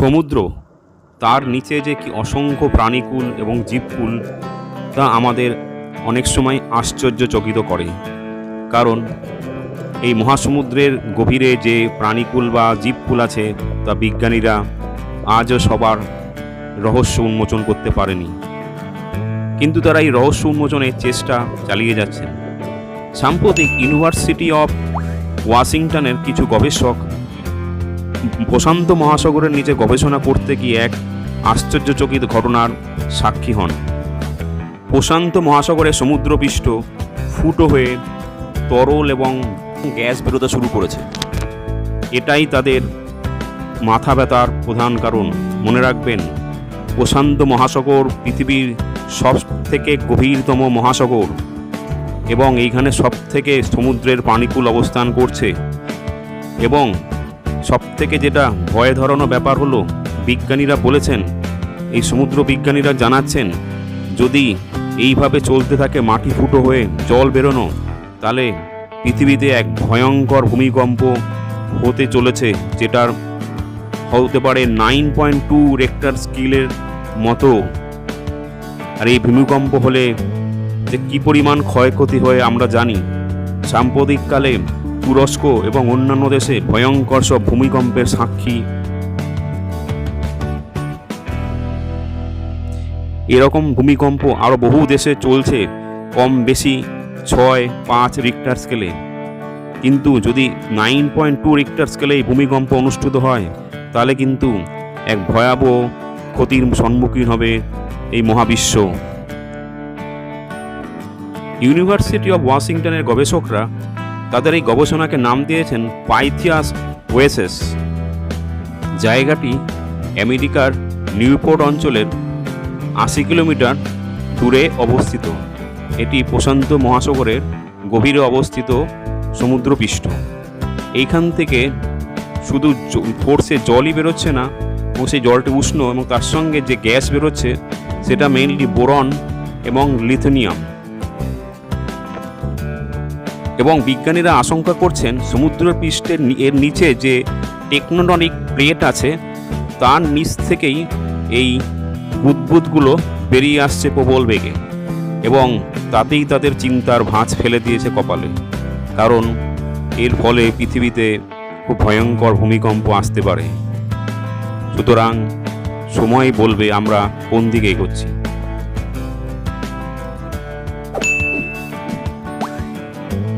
সমুদ্র, তার নিচে যে কি অসংখ্য প্রাণীকুল এবং জীবকুল, তা আমাদের অনেক সময় আশ্চর্যচকিত করে। কারণ এই মহাসমুদ্রের গভীরে যে প্রাণীকুল বা জীবকুল আছে, তা বিজ্ঞানীরা আজও সবার রহস্য উন্মোচন করতে পারেনি। কিন্তু তারা এই রহস্য উন্মোচনের চেষ্টা চালিয়ে যাচ্ছেন। সাম্প্রতিক ইউনিভার্সিটি অফ ওয়াশিংটনের কিছু গবেষক প্রশান্ত মহাসাগরের নিচে গবেষণা করতে গিয়ে এক আশ্চর্যচকিত ঘটনার সাক্ষী হন। প্রশান্ত মহাসাগরের সমুদ্রপৃষ্ঠ ফুটো হয়ে তরল এবং গ্যাস বেরোতে শুরু করেছে। এটাই তাদের মাথা ব্যথার প্রধান কারণ। মনে রাখবেন, প্রশান্ত মহাসাগর পৃথিবীর সব থেকে গভীরতম মহাসাগর এবং এইখানে সব থেকে সমুদ্রের প্রাণীকুল অবস্থান করছে। এবং সবথেকে যেটা ভয় ধরানো ব্যাপার হলো, বিজ্ঞানীরা বলেছেন, এই সমুদ্র বিজ্ঞানীরা জানাচ্ছেন, যদি এইভাবে চলতে থাকে মাটি ফুটো হয়ে জল বেরোনো, তাহলে পৃথিবীতে এক ভয়ঙ্কর ভূমিকম্প হতে চলেছে, যেটার হতে পারে 9.2 রেক্টার স্কেলের মতো। আর এই ভূমিকম্প হলে যে কী পরিমাণ ক্ষয়ক্ষতি হয় আমরা জানি। সাম্প্রতিককালে তুরস্ক এবং অন্যান্য দেশে ভয়ঙ্কর সব ভূমিকম্পের সাক্ষী। এরকম ভূমিকম্প আরও বহু দেশে চলছে, কম বেশি 6-5 রিক্টার স্কেলে। কিন্তু যদি 9.2 রিক্টার স্কেলে এই ভূমিকম্প অনুষ্ঠিত হয়, তাহলে কিন্তু এক ভয়াবহ ক্ষতির সম্মুখীন হবে এই মহাবিশ্ব। ইউনিভার্সিটি অফ ওয়াশিংটনের গবেষকরা তাদের এই গবেষণাকে নাম দিয়েছেন পাইথিয়াস ওয়েসেস। জায়গাটি আমেরিকার নিউপোর্ট অঞ্চলের 80 কিলোমিটার দূরে অবস্থিত। এটি প্রশান্ত মহাসাগরের গভীরে অবস্থিত সমুদ্রপৃষ্ঠ। এইখান থেকে শুধু ফোর্সে জলই বেরোচ্ছে না, এবং সেই জলটি উষ্ণ, এবং তার সঙ্গে যে গ্যাস বেরোচ্ছে সেটা মেইনলি বোরন এবং লিথিয়াম। এবং বিজ্ঞানীরা আশঙ্কা করছেন, সমুদ্রের পৃষ্ঠের এর নিচে যে টেকটোনিক প্লেট আছে, তার নিচ থেকেই এই বুদবুদগুলো বেরিয়ে আসছে প্রবল বেগে, এবং তাতেই তাদের চিন্তার ভাঁজ ফেলে দিয়েছে কপালে। কারণ এর ফলে পৃথিবীতে খুব ভয়ঙ্কর ভূমিকম্প আসতে পারে। সুতরাং সময় বলবে আমরা কোন দিকে এগোচ্ছি।